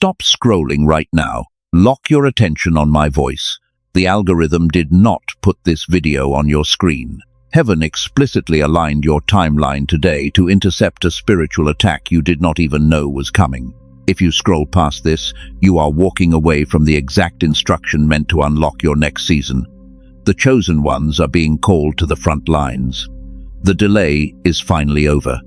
Stop scrolling right now. Lock your attention on my voice. The algorithm did not put this video on your screen. Heaven explicitly aligned your timeline today to intercept a spiritual attack you did not even know was coming. If you scroll past this, you are walking away from the exact instruction meant to unlock your next season. The chosen ones are being called to the front lines. The delay is finally over.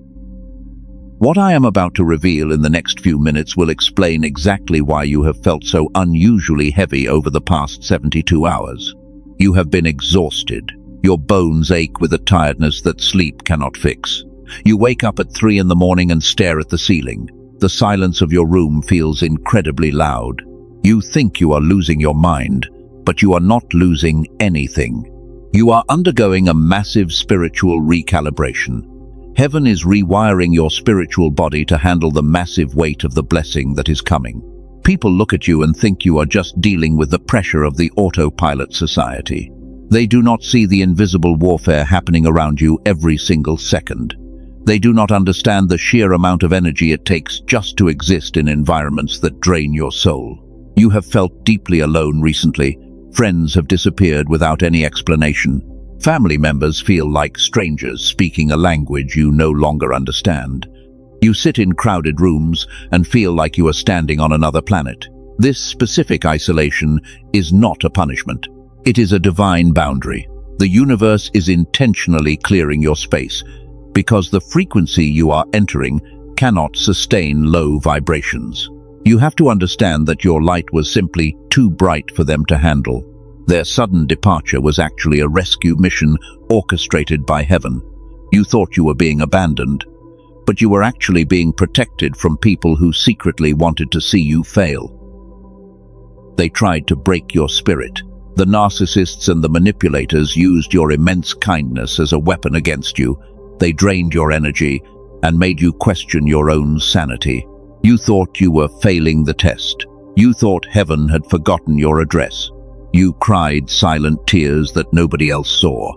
What I am about to reveal in the next few minutes will explain exactly why you have felt so unusually heavy over the past 72 hours. You have been exhausted. Your bones ache with a tiredness that sleep cannot fix. You wake up at 3 in the morning and stare at the ceiling. The silence of your room feels incredibly loud. You think you are losing your mind, but you are not losing anything. You are undergoing a massive spiritual recalibration. Heaven is rewiring your spiritual body to handle the massive weight of the blessing that is coming. People look at you and think you are just dealing with the pressure of the autopilot society. They do not see the invisible warfare happening around you every single second. They do not understand the sheer amount of energy it takes just to exist in environments that drain your soul. You have felt deeply alone recently. Friends have disappeared without any explanation. Family members feel like strangers speaking a language you no longer understand. You sit in crowded rooms and feel like you are standing on another planet. This specific isolation is not a punishment. It is a divine boundary. The universe is intentionally clearing your space because the frequency you are entering cannot sustain low vibrations. You have to understand that your light was simply too bright for them to handle. Their sudden departure was actually a rescue mission orchestrated by heaven. You thought you were being abandoned, but you were actually being protected from people who secretly wanted to see you fail. They tried to break your spirit. The narcissists and the manipulators used your immense kindness as a weapon against you. They drained your energy and made you question your own sanity. You thought you were failing the test. You thought heaven had forgotten your address. You cried silent tears that nobody else saw.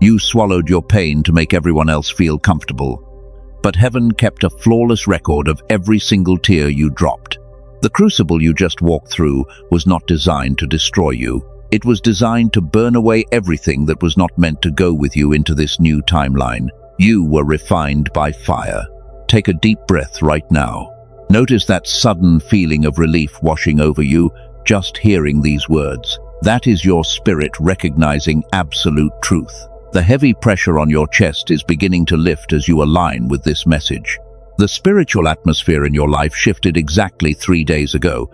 You swallowed your pain to make everyone else feel comfortable. But heaven kept a flawless record of every single tear you dropped. The crucible you just walked through was not designed to destroy you. It was designed to burn away everything that was not meant to go with you into this new timeline. You were refined by fire. Take a deep breath right now. Notice that sudden feeling of relief washing over you just hearing these words. That is your spirit recognizing absolute truth. The heavy pressure on your chest is beginning to lift as you align with this message. The spiritual atmosphere in your life shifted exactly 3 days ago.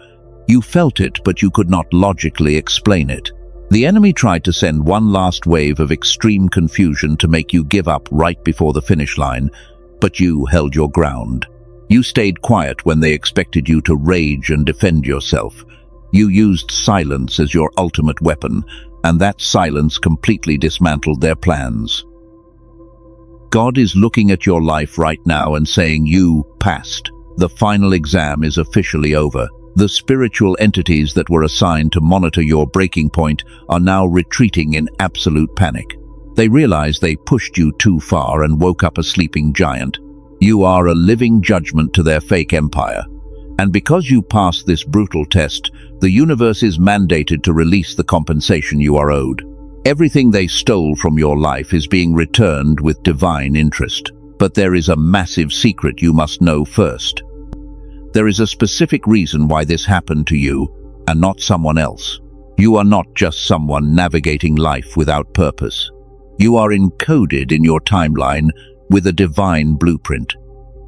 You felt it, but you could not logically explain it. The enemy tried to send one last wave of extreme confusion to make you give up right before the finish line, but you held your ground. You stayed quiet when they expected you to rage and defend yourself. You used silence as your ultimate weapon, and that silence completely dismantled their plans. God is looking at your life right now and saying you passed. The final exam is officially over. The spiritual entities that were assigned to monitor your breaking point are now retreating in absolute panic. They realize they pushed you too far and woke up a sleeping giant. You are a living judgment to their fake empire. And because you passed this brutal test, the universe is mandated to release the compensation you are owed. Everything they stole from your life is being returned with divine interest. But there is a massive secret you must know first. There is a specific reason why this happened to you, and not someone else. You are not just someone navigating life without purpose. You are encoded in your timeline with a divine blueprint.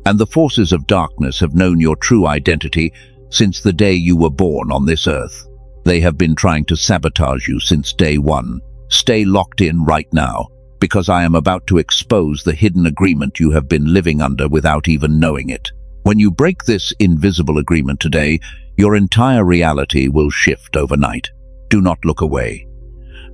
And the forces of darkness have known your true identity since the day you were born on this earth. They have been trying to sabotage you since day one. Stay locked in right now, because I am about to expose the hidden agreement you have been living under without even knowing it. When you break this invisible agreement today, your entire reality will shift overnight. Do not look away.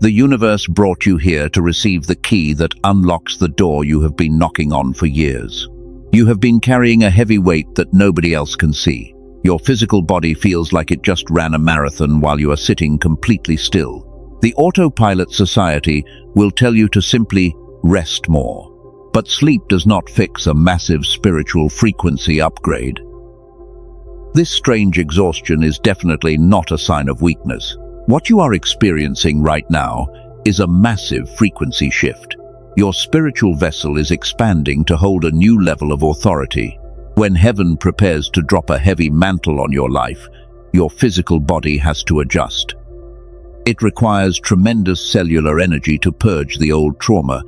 The universe brought you here to receive the key that unlocks the door you have been knocking on for years. You have been carrying a heavy weight that nobody else can see. Your physical body feels like it just ran a marathon while you are sitting completely still. The autopilot society will tell you to simply rest more. But sleep does not fix a massive spiritual frequency upgrade. This strange exhaustion is definitely not a sign of weakness. What you are experiencing right now is a massive frequency shift. Your spiritual vessel is expanding to hold a new level of authority. When heaven prepares to drop a heavy mantle on your life, your physical body has to adjust. It requires tremendous cellular energy to purge the old trauma.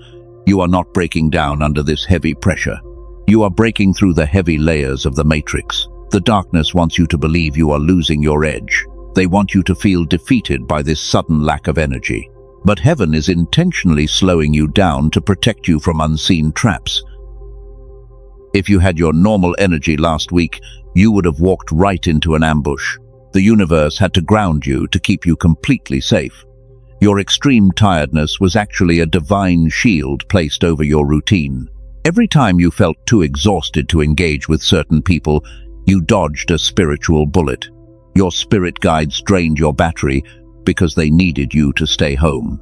You are not breaking down under this heavy pressure. You are breaking through the heavy layers of the matrix. The darkness wants you to believe you are losing your edge. They want you to feel defeated by this sudden lack of energy. But heaven is intentionally slowing you down to protect you from unseen traps. If you had your normal energy last week, you would have walked right into an ambush. The universe had to ground you to keep you completely safe. Your extreme tiredness was actually a divine shield placed over your routine. Every time you felt too exhausted to engage with certain people, you dodged a spiritual bullet. Your spirit guides drained your battery because they needed you to stay home.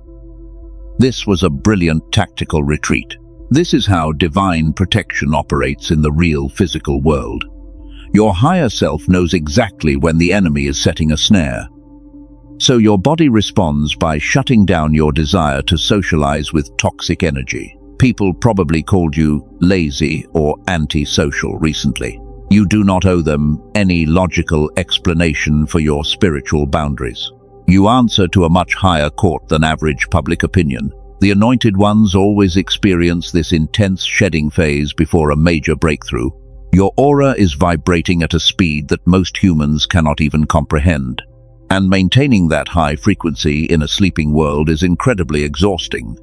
This was a brilliant tactical retreat. This is how divine protection operates in the real physical world. Your higher self knows exactly when the enemy is setting a snare. So your body responds by shutting down your desire to socialize with toxic energy. People probably called you lazy or antisocial recently. You do not owe them any logical explanation for your spiritual boundaries. You answer to a much higher court than average public opinion. The anointed ones always experience this intense shedding phase before a major breakthrough. Your aura is vibrating at a speed that most humans cannot even comprehend. And maintaining that high frequency in a sleeping world is incredibly exhausting.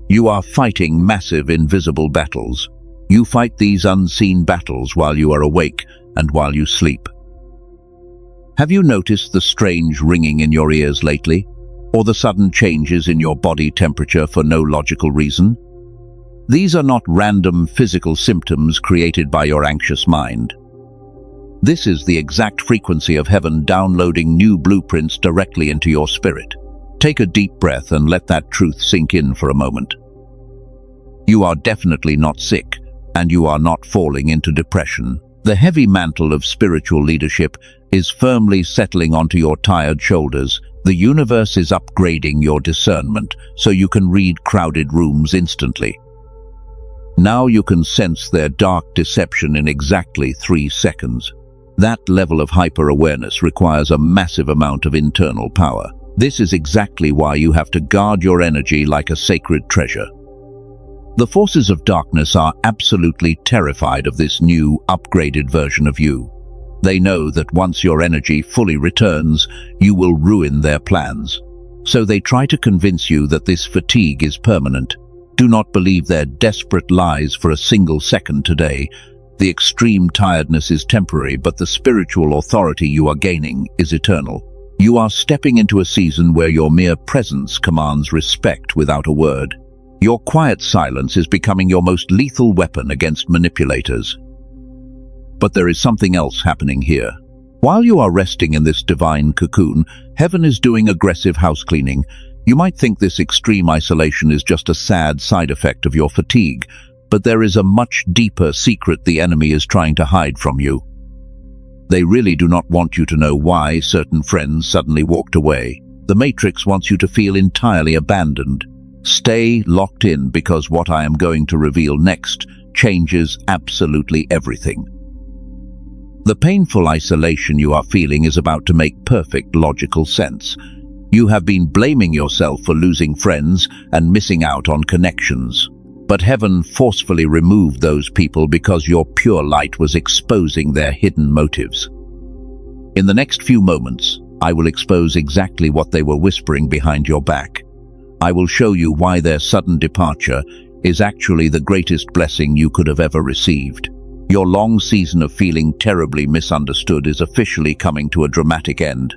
You are fighting massive invisible battles. You fight these unseen battles while you are awake and while you sleep. Have you noticed the strange ringing in your ears lately? Or the sudden changes in your body temperature for no logical reason? These are not random physical symptoms created by your anxious mind. This is the exact frequency of heaven downloading new blueprints directly into your spirit. Take a deep breath and let that truth sink in for a moment. You are definitely not sick, and you are not falling into depression. The heavy mantle of spiritual leadership is firmly settling onto your tired shoulders. The universe is upgrading your discernment so you can read crowded rooms instantly. Now you can sense their dark deception in exactly 3 seconds. That level of hyper-awareness requires a massive amount of internal power. This is exactly why you have to guard your energy like a sacred treasure. The forces of darkness are absolutely terrified of this new, upgraded version of you. They know that once your energy fully returns, you will ruin their plans. So they try to convince you that this fatigue is permanent. Do not believe their desperate lies for a single second today. The extreme tiredness is temporary, but the spiritual authority you are gaining is eternal. You are stepping into a season where your mere presence commands respect without a word. Your quiet silence is becoming your most lethal weapon against manipulators. But there is something else happening here. While you are resting in this divine cocoon, heaven is doing aggressive house cleaning. You might think this extreme isolation is just a sad side effect of your fatigue, but there is a much deeper secret the enemy is trying to hide from you. They really do not want you to know why certain friends suddenly walked away. The Matrix wants you to feel entirely abandoned. Stay locked in, because what I am going to reveal next changes absolutely everything. The painful isolation you are feeling is about to make perfect logical sense. You have been blaming yourself for losing friends and missing out on connections. But heaven forcefully removed those people because your pure light was exposing their hidden motives. In the next few moments, I will expose exactly what they were whispering behind your back. I will show you why their sudden departure is actually the greatest blessing you could have ever received. Your long season of feeling terribly misunderstood is officially coming to a dramatic end.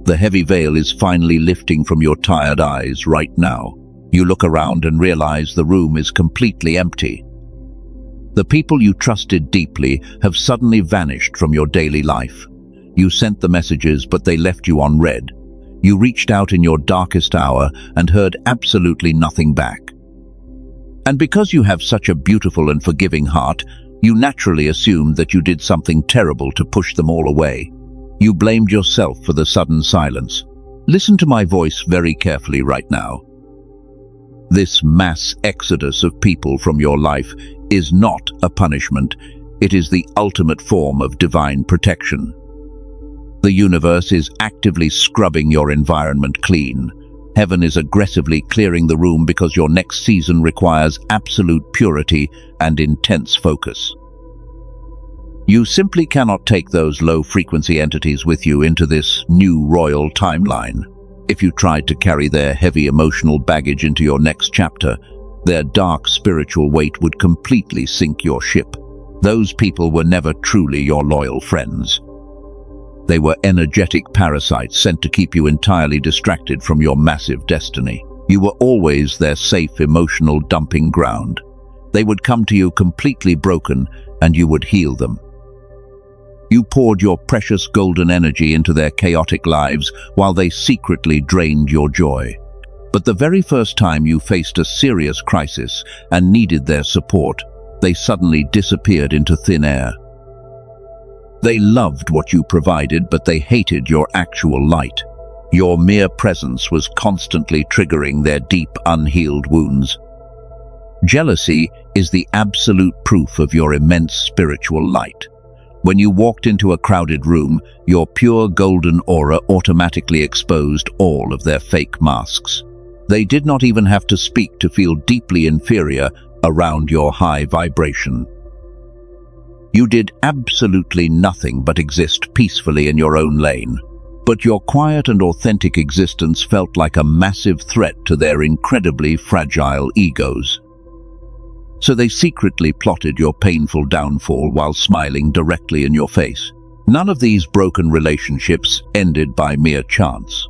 The heavy veil is finally lifting from your tired eyes right now. You look around and realize the room is completely empty. The people you trusted deeply have suddenly vanished from your daily life. You sent the messages, but they left you on read. You reached out in your darkest hour and heard absolutely nothing back. And because you have such a beautiful and forgiving heart, You naturally assumed that you did something terrible to push them all away. You blamed yourself for the sudden silence. Listen to my voice very carefully right now. This mass exodus of people from your life is not a punishment. It is the ultimate form of divine protection. The universe is actively scrubbing your environment clean. Heaven is aggressively clearing the room because your next season requires absolute purity and intense focus. You simply cannot take those low-frequency entities with you into this new royal timeline. If you tried to carry their heavy emotional baggage into your next chapter, their dark spiritual weight would completely sink your ship. Those people were never truly your loyal friends. They were energetic parasites sent to keep you entirely distracted from your massive destiny. You were always their safe emotional dumping ground. They would come to you completely broken, and you would heal them. You poured your precious golden energy into their chaotic lives while they secretly drained your joy. But the very first time you faced a serious crisis and needed their support, they suddenly disappeared into thin air. They loved what you provided, but they hated your actual light. Your mere presence was constantly triggering their deep, unhealed wounds. Jealousy is the absolute proof of your immense spiritual light. When you walked into a crowded room, your pure golden aura automatically exposed all of their fake masks. They did not even have to speak to feel deeply inferior around your high vibration. You did absolutely nothing but exist peacefully in your own lane, but your quiet and authentic existence felt like a massive threat to their incredibly fragile egos. So they secretly plotted your painful downfall while smiling directly in your face. None of these broken relationships ended by mere chance.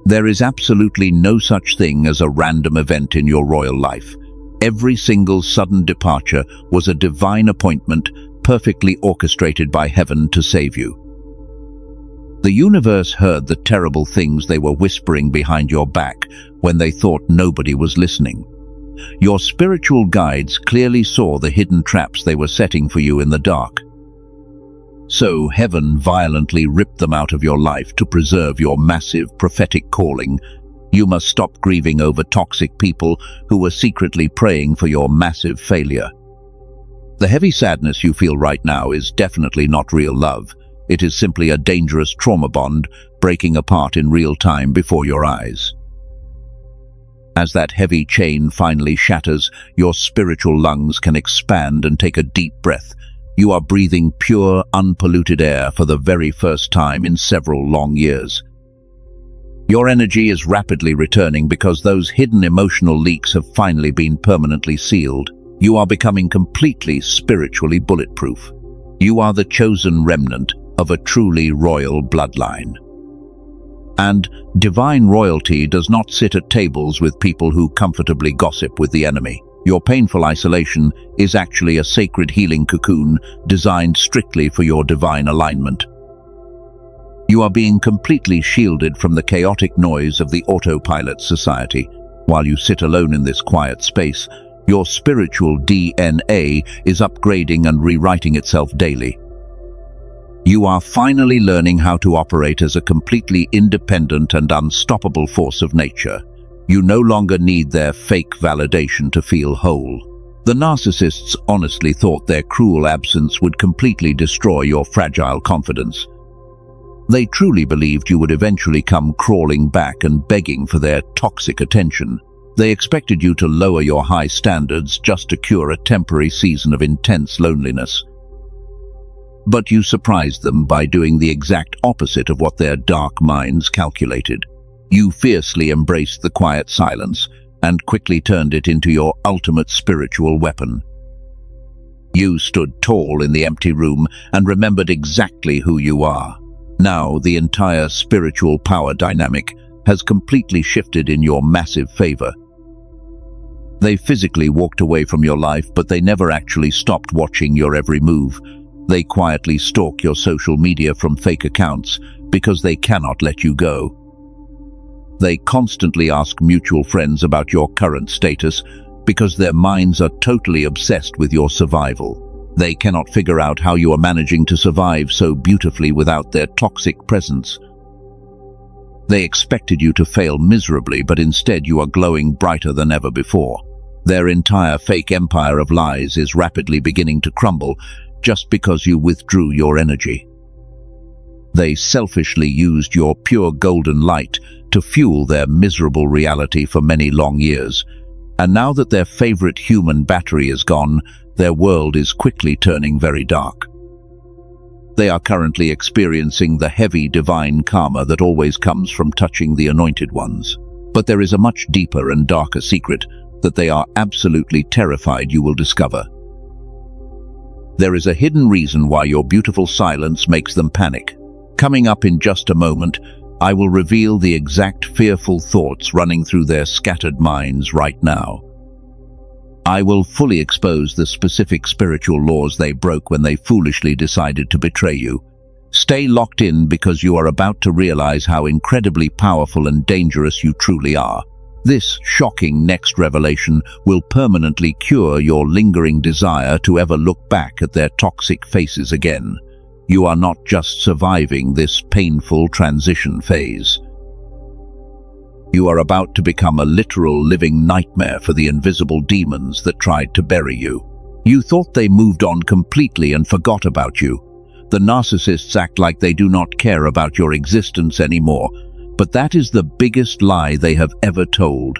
There is absolutely no such thing as a random event in your royal life. Every single sudden departure was a divine appointment, perfectly orchestrated by heaven to save you. The universe heard the terrible things they were whispering behind your back when they thought nobody was listening. Your spiritual guides clearly saw the hidden traps they were setting for you in the dark. So heaven violently ripped them out of your life to preserve your massive prophetic calling. You must stop grieving over toxic people who were secretly praying for your massive failure. The heavy sadness you feel right now is definitely not real love. It is simply a dangerous trauma bond breaking apart in real time before your eyes. As that heavy chain finally shatters, your spiritual lungs can expand and take a deep breath. You are breathing pure, unpolluted air for the very first time in several long years. Your energy is rapidly returning because those hidden emotional leaks have finally been permanently sealed. You are becoming completely spiritually bulletproof. You are the chosen remnant of a truly royal bloodline. And divine royalty does not sit at tables with people who comfortably gossip with the enemy. Your painful isolation is actually a sacred healing cocoon designed strictly for your divine alignment. You are being completely shielded from the chaotic noise of the autopilot society. While you sit alone in this quiet space, your spiritual DNA is upgrading and rewriting itself daily. You are finally learning how to operate as a completely independent and unstoppable force of nature. You no longer need their fake validation to feel whole. The narcissists honestly thought their cruel absence would completely destroy your fragile confidence. They truly believed you would eventually come crawling back and begging for their toxic attention. They expected you to lower your high standards just to cure a temporary season of intense loneliness. But you surprised them by doing the exact opposite of what their dark minds calculated. You fiercely embraced the quiet silence and quickly turned it into your ultimate spiritual weapon. You stood tall in the empty room and remembered exactly who you are. Now the entire spiritual power dynamic has completely shifted in your massive favor. They physically walked away from your life, but they never actually stopped watching your every move. They quietly stalk your social media from fake accounts because they cannot let you go. They constantly ask mutual friends about your current status because their minds are totally obsessed with your survival. They cannot figure out how you are managing to survive so beautifully without their toxic presence. They expected you to fail miserably, but instead you are glowing brighter than ever before. Their entire fake empire of lies is rapidly beginning to crumble just because you withdrew your energy. They selfishly used your pure golden light to fuel their miserable reality for many long years, and now that their favorite human battery is gone, their world is quickly turning very dark. They are currently experiencing the heavy divine karma that always comes from touching the anointed ones. But there is a much deeper and darker secret that they are absolutely terrified you will discover. There is a hidden reason why your beautiful silence makes them panic. Coming up in just a moment, I will reveal the exact fearful thoughts running through their scattered minds right now. I will fully expose the specific spiritual laws they broke when they foolishly decided to betray you. Stay locked in because you are about to realize how incredibly powerful and dangerous you truly are. This shocking next revelation will permanently cure your lingering desire to ever look back at their toxic faces again. You are not just surviving this painful transition phase. You are about to become a literal living nightmare for the invisible demons that tried to bury you. You thought they moved on completely and forgot about you. The narcissists act like they do not care about your existence anymore, but that is the biggest lie they have ever told.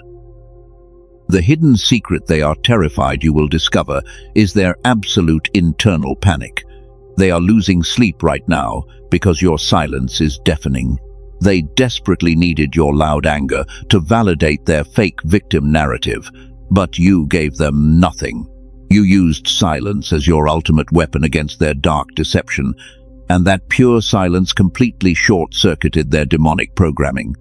The hidden secret they are terrified you will discover is their absolute internal panic. They are losing sleep right now because your silence is deafening. They desperately needed your loud anger to validate their fake victim narrative, but you gave them nothing. You used silence as your ultimate weapon against their dark deception, and that pure silence completely short-circuited their demonic programming.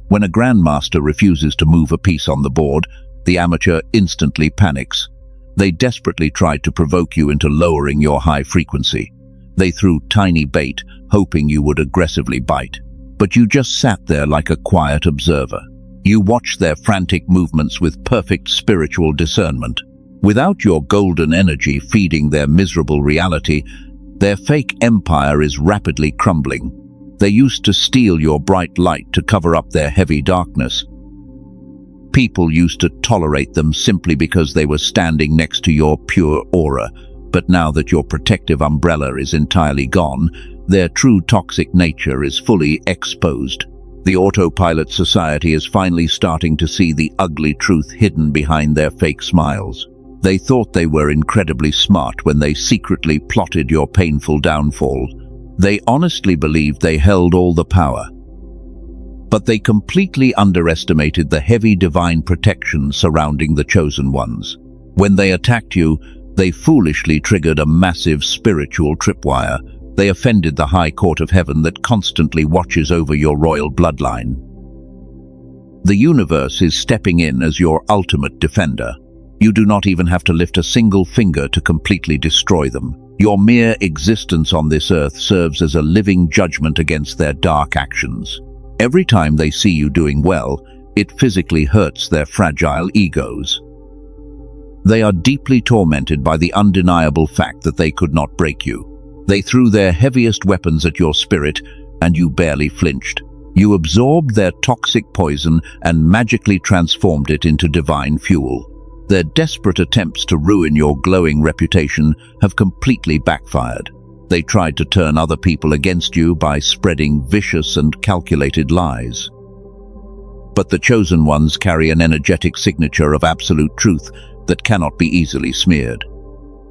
When a grandmaster refuses to move a piece on the board, the amateur instantly panics. They desperately tried to provoke you into lowering your high frequency. They threw tiny bait, hoping you would aggressively bite. But you just sat there like a quiet observer. You watched their frantic movements with perfect spiritual discernment. Without your golden energy feeding their miserable reality, their fake empire is rapidly crumbling. They used to steal your bright light to cover up their heavy darkness. People used to tolerate them simply because they were standing next to your pure aura, but now that your protective umbrella is entirely gone, their true toxic nature is fully exposed. The autopilot society is finally starting to see the ugly truth hidden behind their fake smiles. They thought they were incredibly smart when they secretly plotted your painful downfall. They honestly believed they held all the power. But they completely underestimated the heavy divine protection surrounding the chosen ones. When they attacked you, they foolishly triggered a massive spiritual tripwire. They offended the High Court of Heaven that constantly watches over your royal bloodline. The universe is stepping in as your ultimate defender. You do not even have to lift a single finger to completely destroy them. Your mere existence on this earth serves as a living judgment against their dark actions. Every time they see you doing well, it physically hurts their fragile egos. They are deeply tormented by the undeniable fact that they could not break you. They threw their heaviest weapons at your spirit, and you barely flinched. You absorbed their toxic poison and magically transformed it into divine fuel. Their desperate attempts to ruin your glowing reputation have completely backfired. They tried to turn other people against you by spreading vicious and calculated lies. But the chosen ones carry an energetic signature of absolute truth that cannot be easily smeared.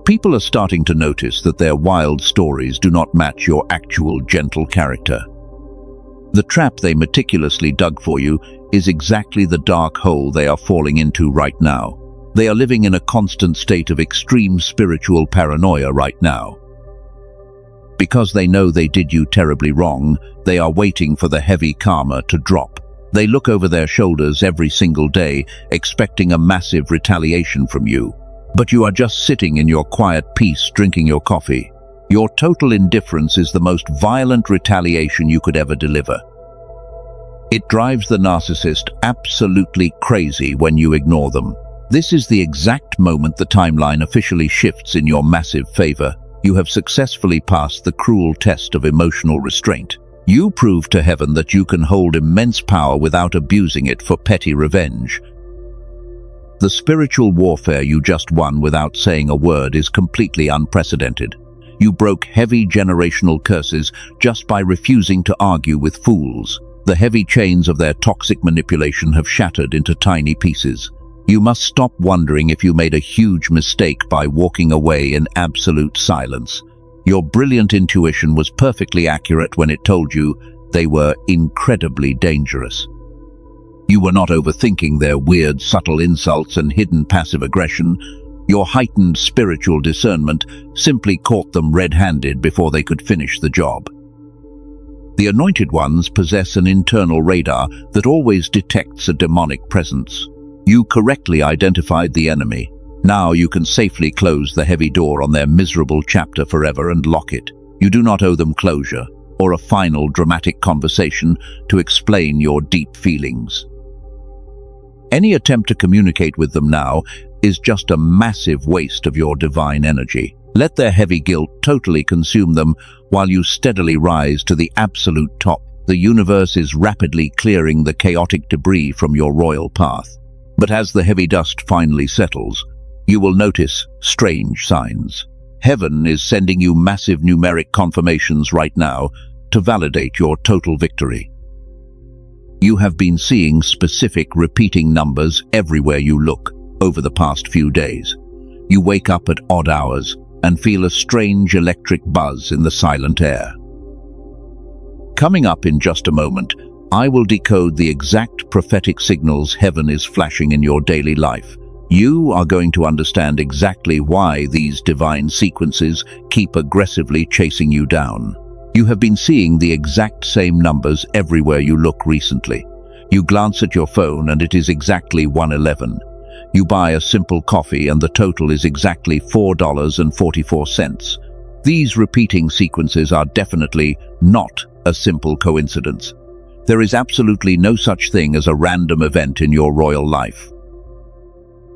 People are starting to notice that their wild stories do not match your actual gentle character. The trap they meticulously dug for you is exactly the dark hole they are falling into right now. They are living in a constant state of extreme spiritual paranoia right now. Because they know they did you terribly wrong, they are waiting for the heavy karma to drop. They look over their shoulders every single day, expecting a massive retaliation from you. But you are just sitting in your quiet peace, drinking your coffee. Your total indifference is the most violent retaliation you could ever deliver. It drives the narcissist absolutely crazy when you ignore them. This is the exact moment the timeline officially shifts in your massive favor. You have successfully passed the cruel test of emotional restraint. You prove to heaven that you can hold immense power without abusing it for petty revenge. The spiritual warfare you just won without saying a word is completely unprecedented. You broke heavy generational curses just by refusing to argue with fools. The heavy chains of their toxic manipulation have shattered into tiny pieces. You must stop wondering if you made a huge mistake by walking away in absolute silence. Your brilliant intuition was perfectly accurate when it told you they were incredibly dangerous. You were not overthinking their weird, subtle insults and hidden passive aggression. Your heightened spiritual discernment simply caught them red-handed before they could finish the job. The Anointed Ones possess an internal radar that always detects a demonic presence. You correctly identified the enemy. Now you can safely close the heavy door on their miserable chapter forever and lock it. You do not owe them closure or a final dramatic conversation to explain your deep feelings. Any attempt to communicate with them now is just a massive waste of your divine energy. Let their heavy guilt totally consume them while you steadily rise to the absolute top. The universe is rapidly clearing the chaotic debris from your royal path. But as the heavy dust finally settles, you will notice strange signs. Heaven is sending you massive numeric confirmations right now to validate your total victory. You have been seeing specific repeating numbers everywhere you look over the past few days. You wake up at odd hours and feel a strange electric buzz in the silent air. Coming up in just a moment, I will decode the exact prophetic signals heaven is flashing in your daily life. You are going to understand exactly why these divine sequences keep aggressively chasing you down. You have been seeing the exact same numbers everywhere you look recently. You glance at your phone and it is exactly 1:11. You buy a simple coffee and the total is exactly $4.44. These repeating sequences are definitely not a simple coincidence. There is absolutely no such thing as a random event in your royal life.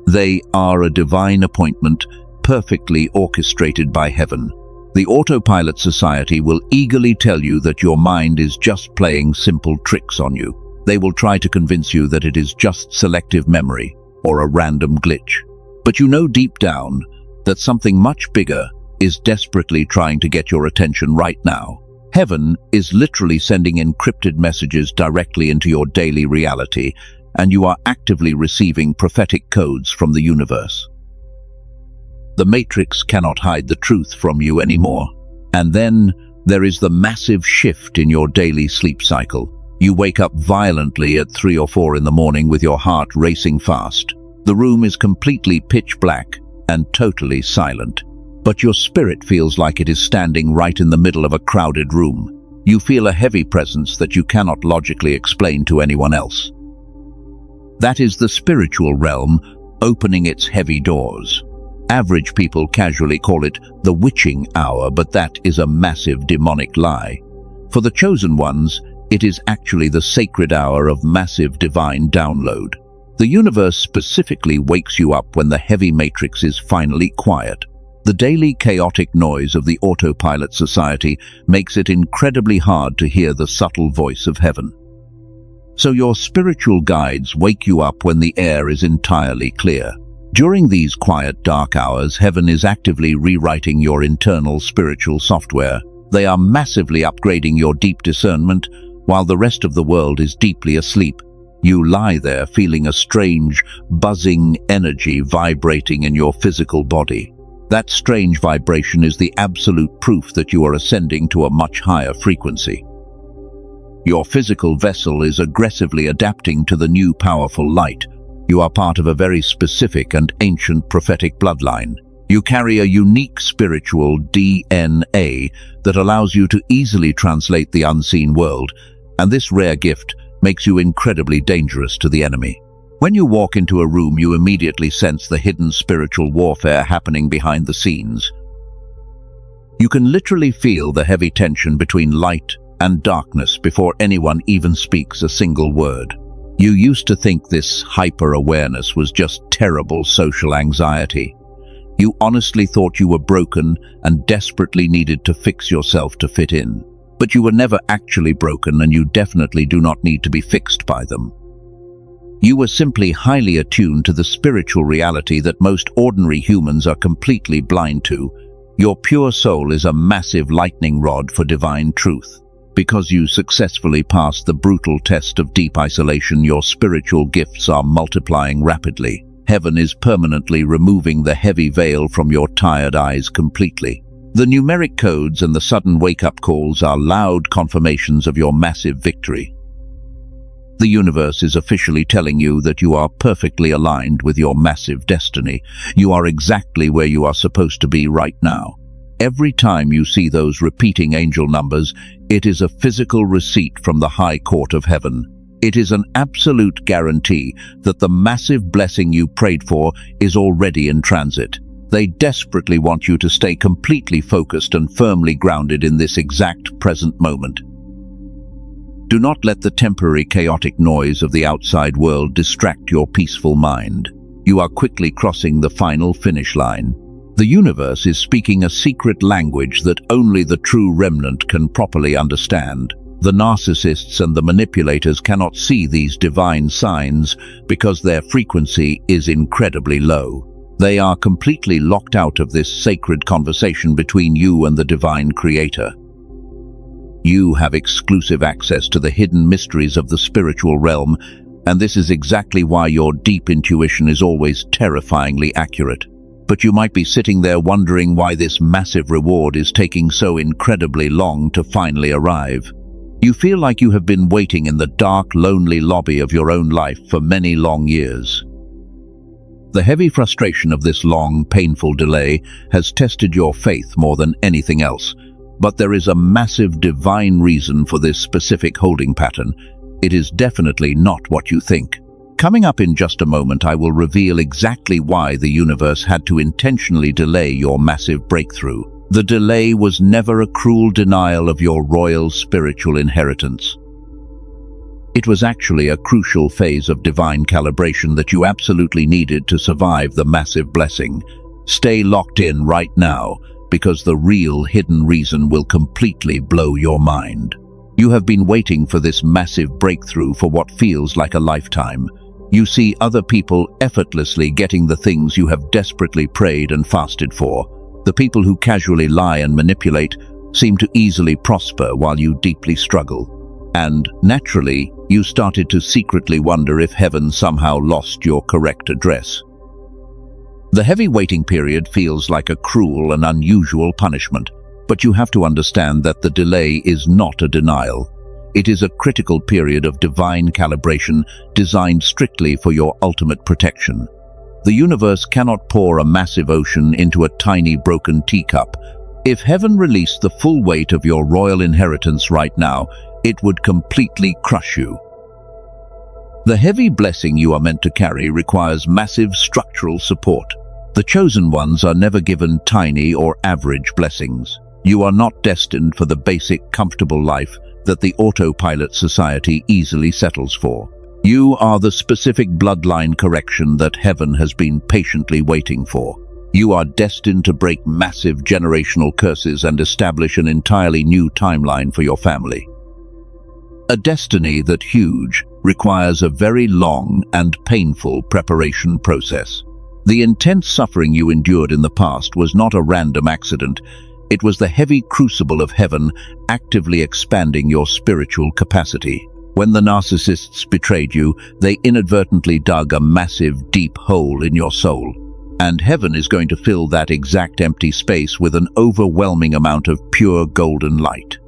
They are a divine appointment, perfectly orchestrated by heaven. The Autopilot Society will eagerly tell you that your mind is just playing simple tricks on you. They will try to convince you that it is just selective memory or a random glitch. But you know deep down that something much bigger is desperately trying to get your attention right now. Heaven is literally sending encrypted messages directly into your daily reality, and you are actively receiving prophetic codes from the universe. The Matrix cannot hide the truth from you anymore. And then there is the massive shift in your daily sleep cycle. You wake up violently at 3 or 4 in the morning with your heart racing fast. The room is completely pitch black and totally silent. But your spirit feels like it is standing right in the middle of a crowded room. You feel a heavy presence that you cannot logically explain to anyone else. That is the spiritual realm opening its heavy doors. Average people casually call it the witching hour, but that is a massive demonic lie. For the chosen ones, it is actually the sacred hour of massive divine download. The universe specifically wakes you up when the heavy matrix is finally quiet. The daily chaotic noise of the Autopilot Society makes it incredibly hard to hear the subtle voice of heaven. So your spiritual guides wake you up when the air is entirely clear. During these quiet, dark hours, heaven is actively rewriting your internal spiritual software. They are massively upgrading your deep discernment while the rest of the world is deeply asleep. You lie there feeling a strange, buzzing energy vibrating in your physical body. That strange vibration is the absolute proof that you are ascending to a much higher frequency. Your physical vessel is aggressively adapting to the new powerful light. You are part of a very specific and ancient prophetic bloodline. You carry a unique spiritual DNA that allows you to easily translate the unseen world, and this rare gift makes you incredibly dangerous to the enemy. When you walk into a room, you immediately sense the hidden spiritual warfare happening behind the scenes. You can literally feel the heavy tension between light and darkness before anyone even speaks a single word. You used to think this hyper-awareness was just terrible social anxiety. You honestly thought you were broken and desperately needed to fix yourself to fit in. But you were never actually broken, and you definitely do not need to be fixed by them. You were simply highly attuned to the spiritual reality that most ordinary humans are completely blind to. Your pure soul is a massive lightning rod for divine truth. Because you successfully passed the brutal test of deep isolation, your spiritual gifts are multiplying rapidly. Heaven is permanently removing the heavy veil from your tired eyes completely. The numeric codes and the sudden wake-up calls are loud confirmations of your massive victory. The universe is officially telling you that you are perfectly aligned with your massive destiny. You are exactly where you are supposed to be right now. Every time you see those repeating angel numbers, it is a physical receipt from the high court of heaven. It is an absolute guarantee that the massive blessing you prayed for is already in transit. They desperately want you to stay completely focused and firmly grounded in this exact present moment. Do not let the temporary chaotic noise of the outside world distract your peaceful mind. You are quickly crossing the final finish line. The universe is speaking a secret language that only the true remnant can properly understand. The narcissists and the manipulators cannot see these divine signs because their frequency is incredibly low. They are completely locked out of this sacred conversation between you and the divine creator. You have exclusive access to the hidden mysteries of the spiritual realm, and this is exactly why your deep intuition is always terrifyingly accurate. But you might be sitting there wondering why this massive reward is taking so incredibly long to finally arrive. You feel like you have been waiting in the dark, lonely lobby of your own life for many long years. The heavy frustration of this long, painful delay has tested your faith more than anything else. But there is a massive divine reason for this specific holding pattern. It is definitely not what you think. Coming up in just a moment, I will reveal exactly why the universe had to intentionally delay your massive breakthrough. The delay was never a cruel denial of your royal spiritual inheritance. It was actually a crucial phase of divine calibration that you absolutely needed to survive the massive blessing. Stay locked in right now, because the real hidden reason will completely blow your mind. You have been waiting for this massive breakthrough for what feels like a lifetime. You see other people effortlessly getting the things you have desperately prayed and fasted for. The people who casually lie and manipulate seem to easily prosper while you deeply struggle. And, naturally, you started to secretly wonder if heaven somehow lost your correct address. The heavy waiting period feels like a cruel and unusual punishment, but you have to understand that the delay is not a denial. It is a critical period of divine calibration designed strictly for your ultimate protection. The universe cannot pour a massive ocean into a tiny broken teacup. If heaven released the full weight of your royal inheritance right now, it would completely crush you. The heavy blessing you are meant to carry requires massive structural support. The chosen ones are never given tiny or average blessings. You are not destined for the basic, comfortable life that the autopilot society easily settles for. You are the specific bloodline correction that heaven has been patiently waiting for. You are destined to break massive generational curses and establish an entirely new timeline for your family. A destiny that huge requires a very long and painful preparation process. The intense suffering you endured in the past was not a random accident. It was the heavy crucible of heaven actively expanding your spiritual capacity. When the narcissists betrayed you, they inadvertently dug a massive, deep hole in your soul. And heaven is going to fill that exact empty space with an overwhelming amount of pure golden light.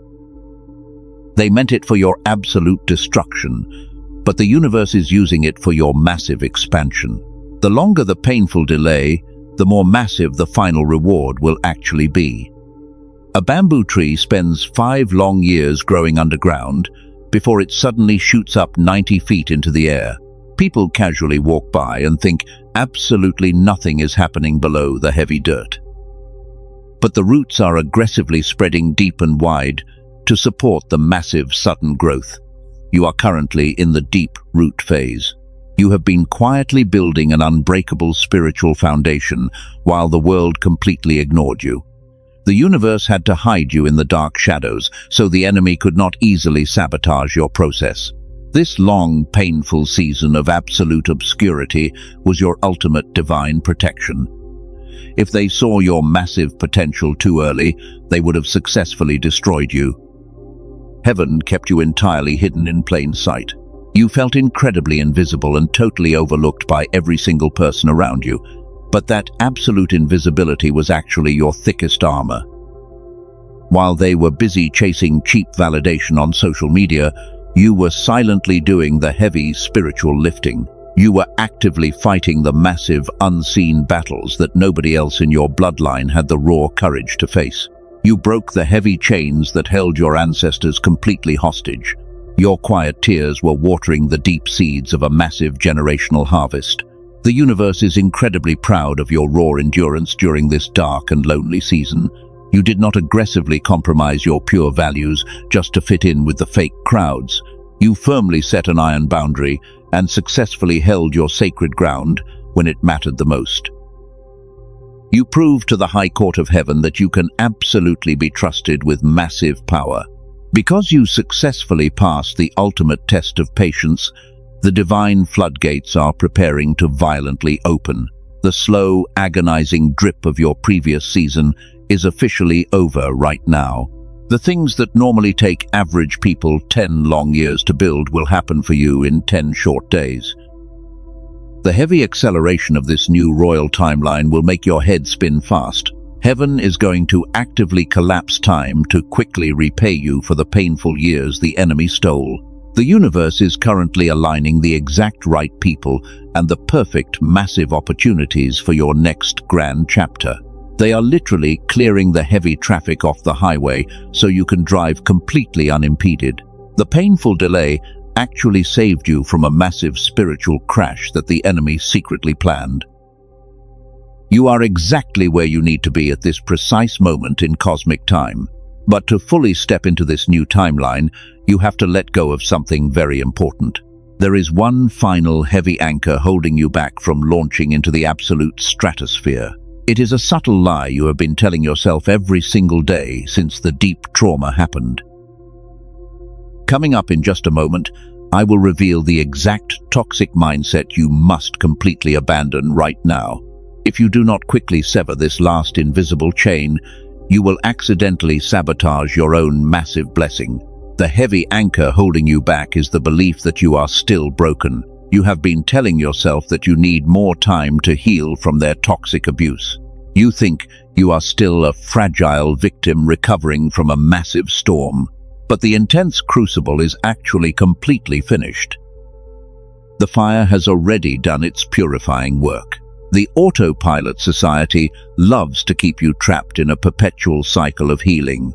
They meant it for your absolute destruction, but the universe is using it for your massive expansion. The longer the painful delay, the more massive the final reward will actually be. A bamboo tree spends 5 long years growing underground before it suddenly shoots up 90 feet into the air. People casually walk by and think absolutely nothing is happening below the heavy dirt. But the roots are aggressively spreading deep and wide to support the massive sudden growth. You are currently in the deep root phase. You have been quietly building an unbreakable spiritual foundation while the world completely ignored you. The universe had to hide you in the dark shadows so the enemy could not easily sabotage your process. This long, painful season of absolute obscurity was your ultimate divine protection. If they saw your massive potential too early, they would have successfully destroyed you. Heaven kept you entirely hidden in plain sight. You felt incredibly invisible and totally overlooked by every single person around you, but that absolute invisibility was actually your thickest armor. While they were busy chasing cheap validation on social media, you were silently doing the heavy spiritual lifting. You were actively fighting the massive, unseen battles that nobody else in your bloodline had the raw courage to face. You broke the heavy chains that held your ancestors completely hostage. Your quiet tears were watering the deep seeds of a massive generational harvest. The universe is incredibly proud of your raw endurance during this dark and lonely season. You did not aggressively compromise your pure values just to fit in with the fake crowds. You firmly set an iron boundary and successfully held your sacred ground when it mattered the most. You proved to the High Court of Heaven that you can absolutely be trusted with massive power. Because you successfully passed the ultimate test of patience, the divine floodgates are preparing to violently open. The slow, agonizing drip of your previous season is officially over right now. The things that normally take average people 10 long years to build will happen for you in 10 short days. The heavy acceleration of this new royal timeline will make your head spin fast. Heaven is going to actively collapse time to quickly repay you for the painful years the enemy stole. The universe is currently aligning the exact right people and the perfect massive opportunities for your next grand chapter. They are literally clearing the heavy traffic off the highway so you can drive completely unimpeded. The painful delay actually saved you from a massive spiritual crash that the enemy secretly planned. You are exactly where you need to be at this precise moment in cosmic time. But to fully step into this new timeline, you have to let go of something very important. There is one final heavy anchor holding you back from launching into the absolute stratosphere. It is a subtle lie you have been telling yourself every single day since the deep trauma happened. Coming up in just a moment, I will reveal the exact toxic mindset you must completely abandon right now. If you do not quickly sever this last invisible chain, you will accidentally sabotage your own massive blessing. The heavy anchor holding you back is the belief that you are still broken. You have been telling yourself that you need more time to heal from their toxic abuse. You think you are still a fragile victim recovering from a massive storm. But the intense crucible is actually completely finished. The fire has already done its purifying work. The autopilot society loves to keep you trapped in a perpetual cycle of healing.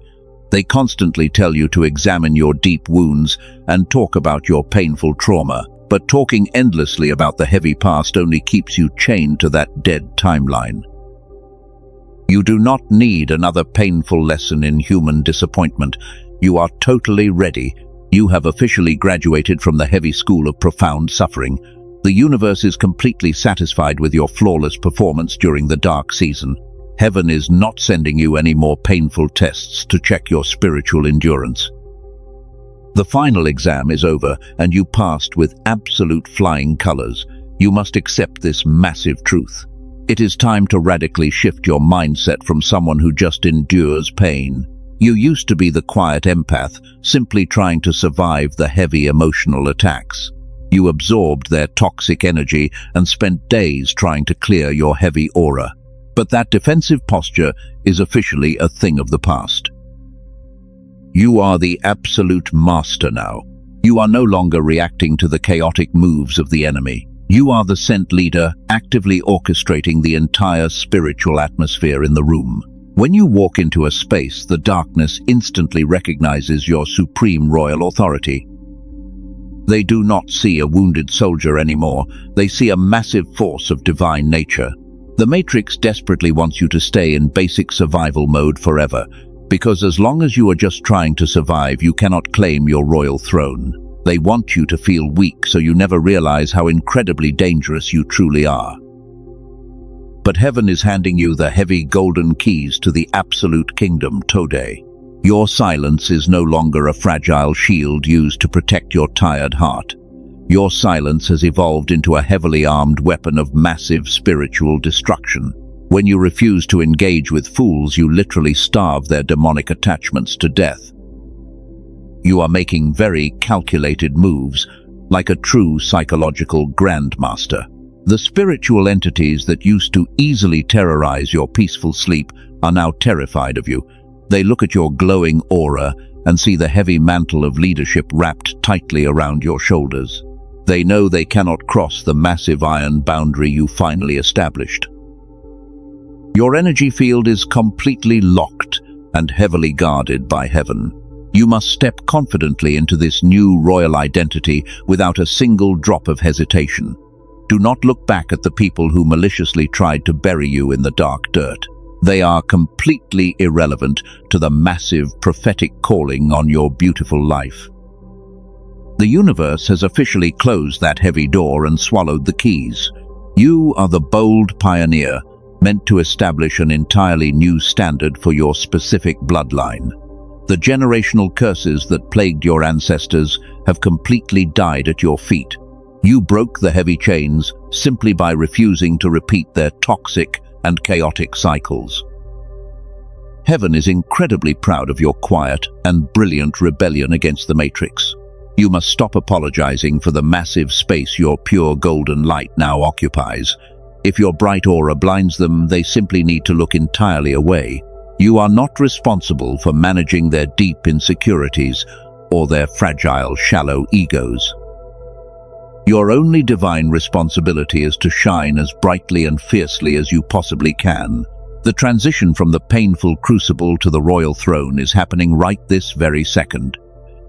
They constantly tell you to examine your deep wounds and talk about your painful trauma, but talking endlessly about the heavy past only keeps you chained to that dead timeline. You do not need another painful lesson in human disappointment. You are totally ready. You have officially graduated from the heavy school of profound suffering. The universe is completely satisfied with your flawless performance during the dark season. Heaven is not sending you any more painful tests to check your spiritual endurance. The final exam is over, and you passed with absolute flying colors. You must accept this massive truth. It is time to radically shift your mindset from someone who just endures pain. You used to be the quiet empath, simply trying to survive the heavy emotional attacks. You absorbed their toxic energy and spent days trying to clear your heavy aura. But that defensive posture is officially a thing of the past. You are the absolute master now. You are no longer reacting to the chaotic moves of the enemy. You are the sent leader, actively orchestrating the entire spiritual atmosphere in the room. When you walk into a space, the darkness instantly recognizes your supreme royal authority. They do not see a wounded soldier anymore. They see a massive force of divine nature. The Matrix desperately wants you to stay in basic survival mode forever, because as long as you are just trying to survive, you cannot claim your royal throne. They want you to feel weak so you never realize how incredibly dangerous you truly are. But heaven is handing you the heavy golden keys to the absolute kingdom, Decode. Your silence is no longer a fragile shield used to protect your tired heart. Your silence has evolved into a heavily armed weapon of massive spiritual destruction. When you refuse to engage with fools, you literally starve their demonic attachments to death. You are making very calculated moves, like a true psychological grandmaster. The spiritual entities that used to easily terrorize your peaceful sleep are now terrified of you. They look at your glowing aura and see the heavy mantle of leadership wrapped tightly around your shoulders. They know they cannot cross the massive iron boundary you finally established. Your energy field is completely locked and heavily guarded by heaven. You must step confidently into this new royal identity without a single drop of hesitation. Do not look back at the people who maliciously tried to bury you in the dark dirt. They are completely irrelevant to the massive prophetic calling on your beautiful life. The universe has officially closed that heavy door and swallowed the keys. You are the bold pioneer, meant to establish an entirely new standard for your specific bloodline. The generational curses that plagued your ancestors have completely died at your feet. You broke the heavy chains simply by refusing to repeat their toxic and chaotic cycles. Heaven is incredibly proud of your quiet and brilliant rebellion against the Matrix. You must stop apologizing for the massive space your pure golden light now occupies. If your bright aura blinds them, they simply need to look entirely away. You are not responsible for managing their deep insecurities or their fragile, shallow egos. Your only divine responsibility is to shine as brightly and fiercely as you possibly can. The transition from the painful crucible to the royal throne is happening right this very second.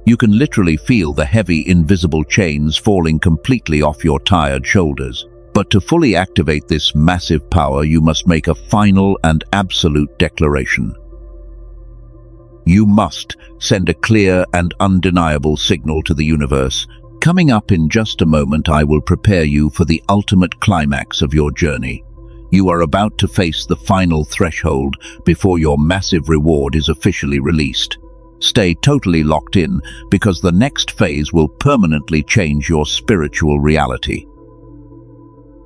You can literally feel the heavy, invisible chains falling completely off your tired shoulders. But to fully activate this massive power, you must make a final and absolute declaration. You must send a clear and undeniable signal to the universe. Coming up in just a moment, I will prepare you for the ultimate climax of your journey. You are about to face the final threshold before your massive reward is officially released. Stay totally locked in, because the next phase will permanently change your spiritual reality.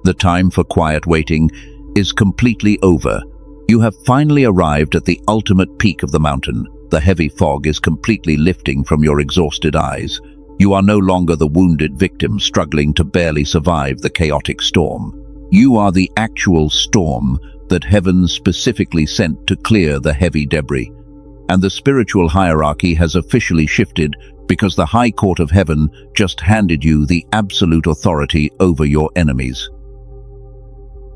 The time for quiet waiting is completely over. You have finally arrived at the ultimate peak of the mountain. The heavy fog is completely lifting from your exhausted eyes. You are no longer the wounded victim struggling to barely survive the chaotic storm. You are the actual storm that heaven specifically sent to clear the heavy debris. And the spiritual hierarchy has officially shifted because the High Court of Heaven just handed you the absolute authority over your enemies.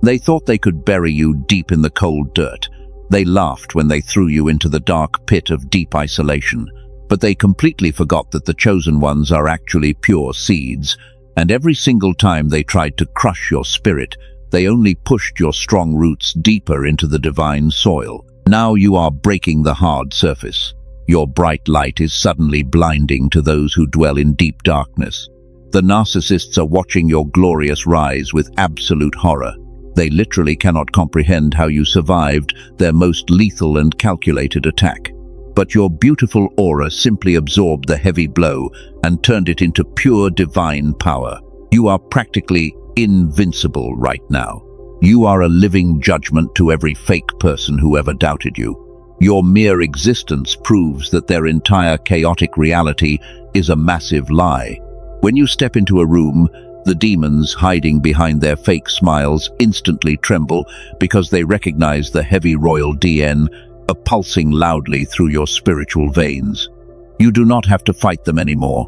They thought they could bury you deep in the cold dirt. They laughed when they threw you into the dark pit of deep isolation. But they completely forgot that the chosen ones are actually pure seeds, and every single time they tried to crush your spirit, they only pushed your strong roots deeper into the divine soil. Now you are breaking the hard surface. Your bright light is suddenly blinding to those who dwell in deep darkness. The narcissists are watching your glorious rise with absolute horror. They literally cannot comprehend how you survived their most lethal and calculated attack. But your beautiful aura simply absorbed the heavy blow and turned it into pure divine power. You are practically invincible right now. You are a living judgment to every fake person who ever doubted you. Your mere existence proves that their entire chaotic reality is a massive lie. When you step into a room, the demons hiding behind their fake smiles instantly tremble because they recognize the heavy royal DN pulsing loudly through your spiritual veins. You do not have to fight them anymore.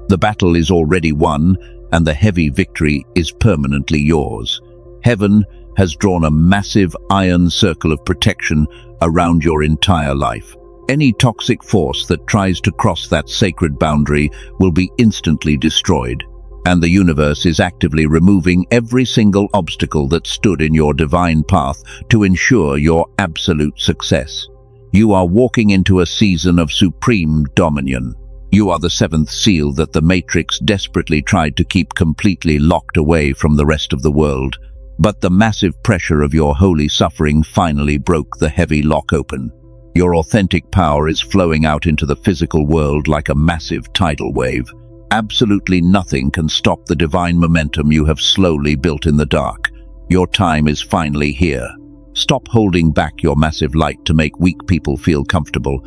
The battle is already won, and the heavy victory is permanently yours. Heaven has drawn a massive iron circle of protection around your entire life. Any toxic force that tries to cross that sacred boundary will be instantly destroyed. And the universe is actively removing every single obstacle that stood in your divine path to ensure your absolute success. You are walking into a season of supreme dominion. You are the seventh seal that the Matrix desperately tried to keep completely locked away from the rest of the world. But the massive pressure of your holy suffering finally broke the heavy lock open. Your authentic power is flowing out into the physical world like a massive tidal wave. Absolutely nothing can stop the divine momentum you have slowly built in the dark. Your time is finally here. Stop holding back your massive light to make weak people feel comfortable.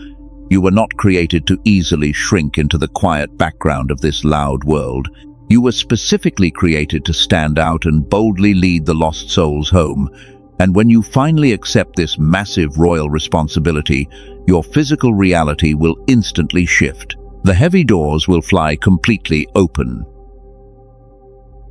You were not created to easily shrink into the quiet background of this loud world. You were specifically created to stand out and boldly lead the lost souls home. And when you finally accept this massive royal responsibility, your physical reality will instantly shift. The heavy doors will fly completely open.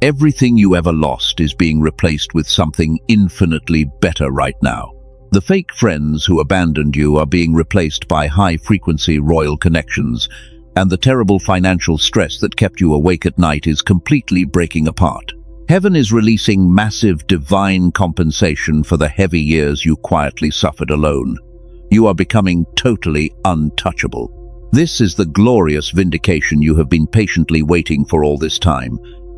Everything you ever lost is being replaced with something infinitely better right now. The fake friends who abandoned you are being replaced by high-frequency royal connections, and the terrible financial stress that kept you awake at night is completely breaking apart. Heaven is releasing massive divine compensation for the heavy years you quietly suffered alone. You are becoming totally untouchable. This is the glorious vindication you have been patiently waiting for all this time.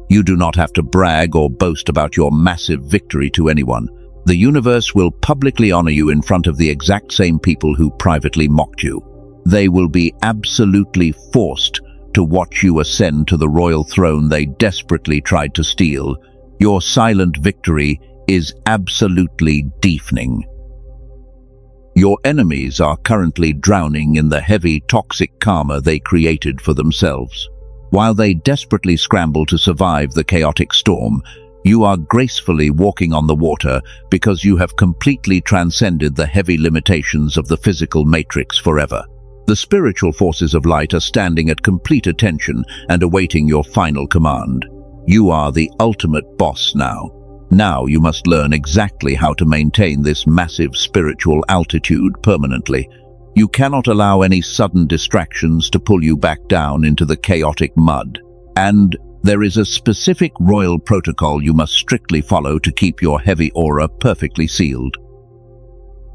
You do not have to brag or boast about your massive victory to anyone. The universe will publicly honor you in front of the exact same people who privately mocked you. They will be absolutely forced to watch you ascend to the royal throne they desperately tried to steal. Your silent victory is absolutely deafening. Your enemies are currently drowning in the heavy, toxic karma they created for themselves. While they desperately scramble to survive the chaotic storm, you are gracefully walking on the water because you have completely transcended the heavy limitations of the physical matrix forever. The spiritual forces of light are standing at complete attention and awaiting your final command. You are the ultimate boss now. Now you must learn exactly how to maintain this massive spiritual altitude permanently. You cannot allow any sudden distractions to pull you back down into the chaotic mud. And there is a specific royal protocol you must strictly follow to keep your heavy aura perfectly sealed.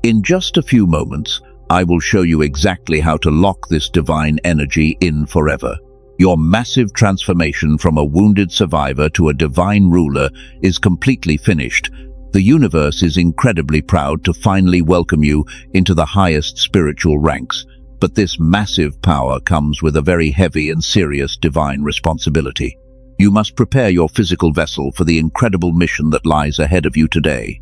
In just a few moments, I will show you exactly how to lock this divine energy in forever. Your massive transformation from a wounded survivor to a divine ruler is completely finished. The universe is incredibly proud to finally welcome you into the highest spiritual ranks. But this massive power comes with a very heavy and serious divine responsibility. You must prepare your physical vessel for the incredible mission that lies ahead of you today.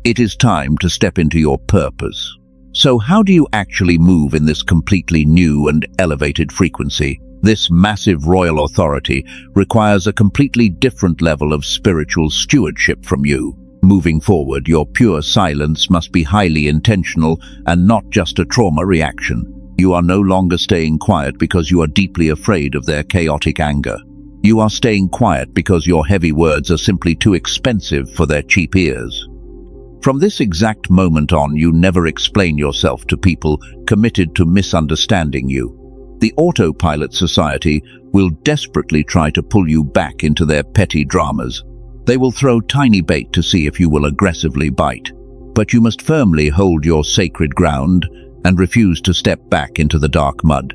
It is time to step into your purpose. So how do you actually move in this completely new and elevated frequency? This massive royal authority requires a completely different level of spiritual stewardship from you. Moving forward, your pure silence must be highly intentional and not just a trauma reaction. You are no longer staying quiet because you are deeply afraid of their chaotic anger. You are staying quiet because your heavy words are simply too expensive for their cheap ears. From this exact moment on, you never explain yourself to people committed to misunderstanding you. The autopilot society will desperately try to pull you back into their petty dramas. They will throw tiny bait to see if you will aggressively bite. But you must firmly hold your sacred ground and refuse to step back into the dark mud.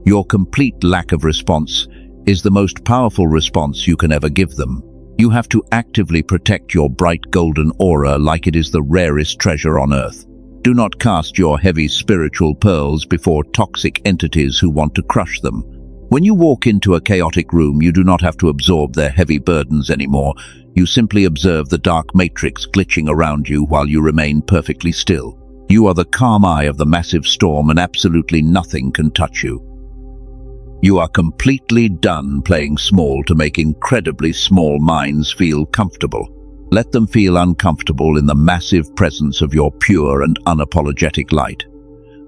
Your complete lack of response is the most powerful response you can ever give them. You have to actively protect your bright golden aura like it is the rarest treasure on earth. Do not cast your heavy spiritual pearls before toxic entities who want to crush them. When you walk into a chaotic room, you do not have to absorb their heavy burdens anymore. You simply observe the dark matrix glitching around you while you remain perfectly still. You are the calm eye of the massive storm and absolutely nothing can touch you. You are completely done playing small to make incredibly small minds feel comfortable. Let them feel uncomfortable in the massive presence of your pure and unapologetic light.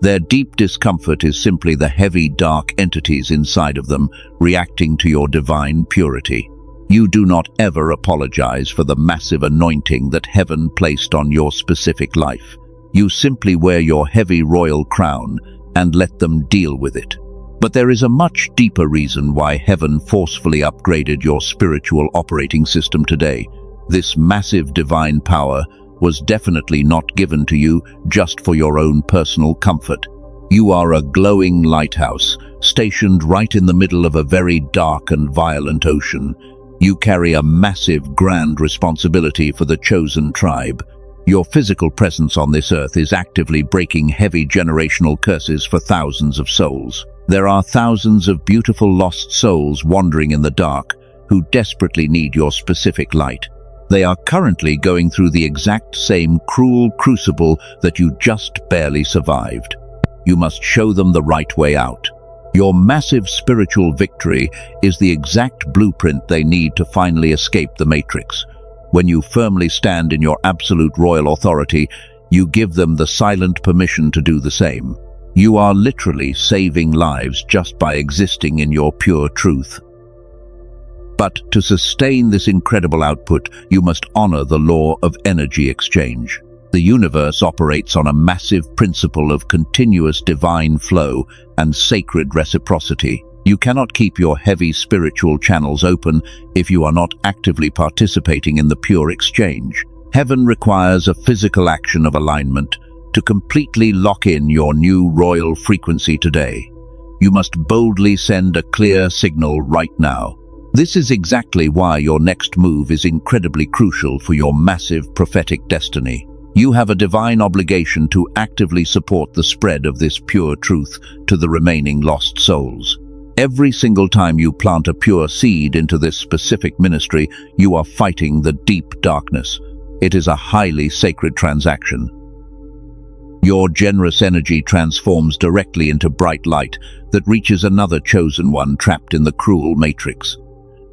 Their deep discomfort is simply the heavy, dark entities inside of them reacting to your divine purity. You do not ever apologize for the massive anointing that heaven placed on your specific life. You simply wear your heavy royal crown and let them deal with it. But there is a much deeper reason why heaven forcefully upgraded your spiritual operating system today. This massive divine power was definitely not given to you just for your own personal comfort. You are a glowing lighthouse, stationed right in the middle of a very dark and violent ocean. You carry a massive, grand responsibility for the chosen tribe. Your physical presence on this earth is actively breaking heavy generational curses for thousands of souls. There are thousands of beautiful lost souls wandering in the dark who desperately need your specific light. They are currently going through the exact same cruel crucible that you just barely survived. You must show them the right way out. Your massive spiritual victory is the exact blueprint they need to finally escape the matrix. When you firmly stand in your absolute royal authority, you give them the silent permission to do the same. You are literally saving lives just by existing in your pure truth. But to sustain this incredible output, you must honor the law of energy exchange. The universe operates on a massive principle of continuous divine flow and sacred reciprocity. You cannot keep your heavy spiritual channels open if you are not actively participating in the pure exchange. Heaven requires a physical action of alignment to completely lock in your new royal frequency today. You must boldly send a clear signal right now. This is exactly why your next move is incredibly crucial for your massive prophetic destiny. You have a divine obligation to actively support the spread of this pure truth to the remaining lost souls. Every single time you plant a pure seed into this specific ministry, you are fighting the deep darkness. It is a highly sacred transaction. Your generous energy transforms directly into bright light that reaches another chosen one trapped in the cruel matrix.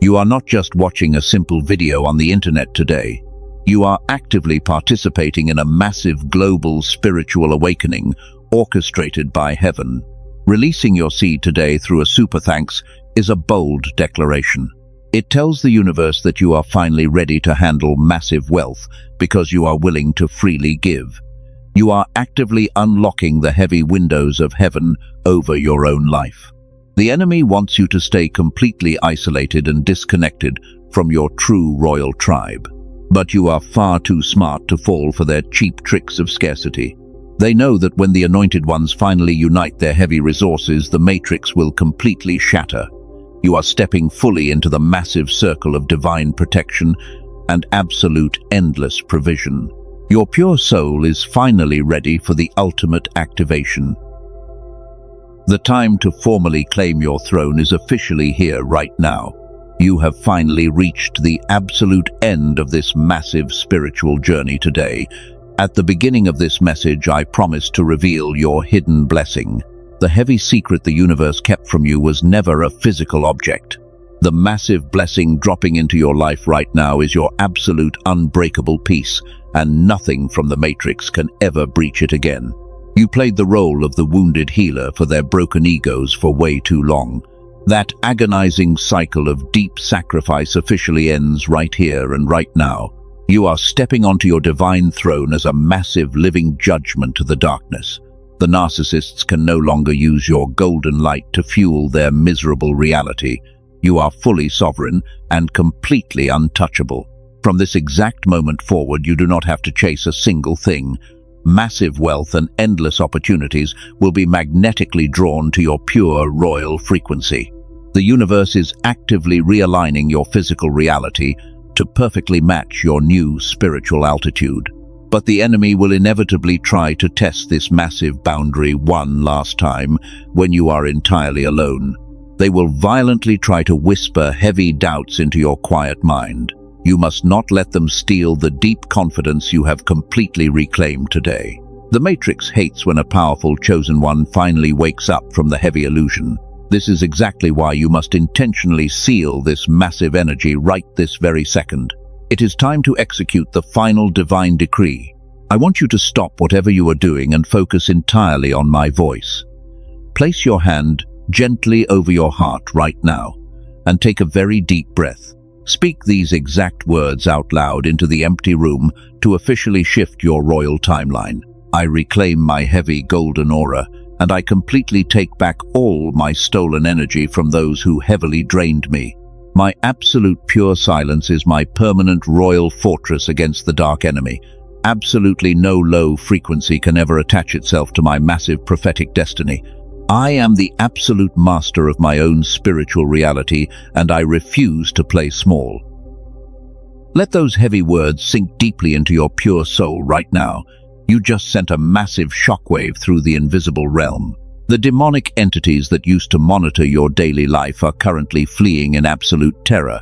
You are not just watching a simple video on the internet today. You are actively participating in a massive global spiritual awakening orchestrated by heaven. Releasing your seed today through a super thanks is a bold declaration. It tells the universe that you are finally ready to handle massive wealth because you are willing to freely give. You are actively unlocking the heavy windows of heaven over your own life. The enemy wants you to stay completely isolated and disconnected from your true royal tribe. But you are far too smart to fall for their cheap tricks of scarcity. They know that when the anointed ones finally unite their heavy resources, the matrix will completely shatter. You are stepping fully into the massive circle of divine protection and absolute endless provision. Your pure soul is finally ready for the ultimate activation. The time to formally claim your throne is officially here right now. You have finally reached the absolute end of this massive spiritual journey today. At the beginning of this message, I promised to reveal your hidden blessing. The heavy secret the universe kept from you was never a physical object. The massive blessing dropping into your life right now is your absolute unbreakable peace, and nothing from the matrix can ever breach it again. You played the role of the wounded healer for their broken egos for way too long. That agonizing cycle of deep sacrifice officially ends right here and right now. You are stepping onto your divine throne as a massive living judgment to the darkness. The narcissists can no longer use your golden light to fuel their miserable reality. You are fully sovereign and completely untouchable. From this exact moment forward, you do not have to chase a single thing. Massive wealth and endless opportunities will be magnetically drawn to your pure royal frequency. The universe is actively realigning your physical reality to perfectly match your new spiritual altitude. But the enemy will inevitably try to test this massive boundary one last time when you are entirely alone. They will violently try to whisper heavy doubts into your quiet mind. You must not let them steal the deep confidence you have completely reclaimed today. The Matrix hates when a powerful chosen one finally wakes up from the heavy illusion. This is exactly why you must intentionally seal this massive energy right this very second. It is time to execute the final divine decree. I want you to stop whatever you are doing and focus entirely on my voice. Place your hand gently over your heart right now and take a very deep breath. Speak these exact words out loud into the empty room to officially shift your royal timeline. I reclaim my heavy golden aura, and I completely take back all my stolen energy from those who heavily drained me. My absolute pure silence is my permanent royal fortress against the dark enemy. Absolutely no low frequency can ever attach itself to my massive prophetic destiny. I am the absolute master of my own spiritual reality, and I refuse to play small. Let those heavy words sink deeply into your pure soul right now. You just sent a massive shockwave through the invisible realm. The demonic entities that used to monitor your daily life are currently fleeing in absolute terror.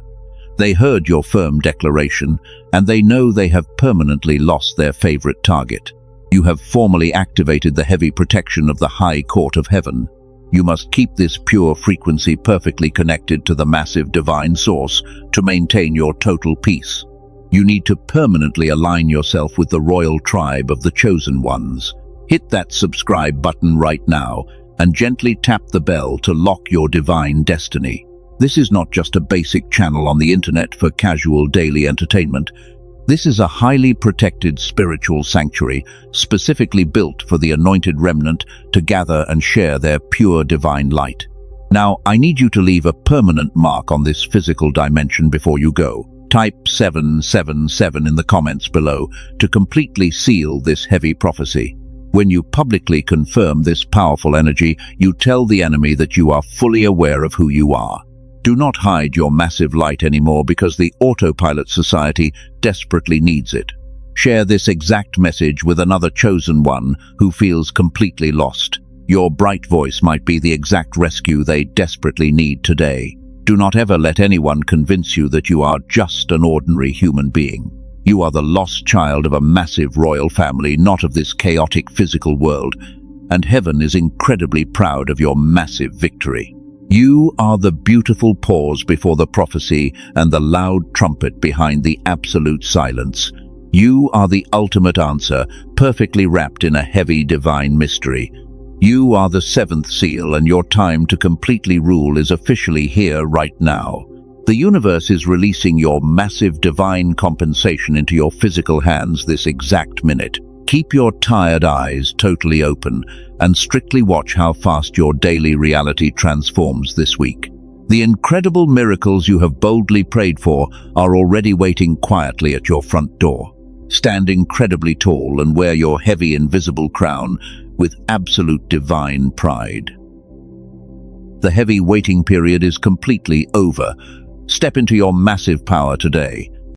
They heard your firm declaration, and they know they have permanently lost their favorite target. You have formally activated the heavy protection of the High Court of Heaven. You must keep this pure frequency perfectly connected to the massive divine source to maintain your total peace. You need to permanently align yourself with the royal tribe of the chosen ones. Hit that subscribe button right now and gently tap the bell to lock your divine destiny. This is not just a basic channel on the internet for casual daily entertainment. This is a highly protected spiritual sanctuary, specifically built for the anointed remnant to gather and share their pure divine light. Now, I need you to leave a permanent mark on this physical dimension before you go. Type 777 in the comments below to completely seal this heavy prophecy. When you publicly confirm this powerful energy, you tell the enemy that you are fully aware of who you are. Do not hide your massive light anymore because the autopilot society desperately needs it. Share this exact message with another chosen one who feels completely lost. Your bright voice might be the exact rescue they desperately need today. Do not ever let anyone convince you that you are just an ordinary human being. You are the lost child of a massive royal family, not of this chaotic physical world, and heaven is incredibly proud of your massive victory. You are the beautiful pause before the prophecy and the loud trumpet behind the absolute silence. You are the ultimate answer, perfectly wrapped in a heavy divine mystery. You are the seventh seal, and your time to completely rule is officially here right now. The universe is releasing your massive divine compensation into your physical hands this exact minute. Keep your tired eyes totally open and strictly watch how fast your daily reality transforms this week. The incredible miracles you have boldly prayed for are already waiting quietly at your front door. Stand incredibly tall and wear your heavy invisible crown with absolute divine pride. The heavy waiting period is completely over. Step into your massive power today.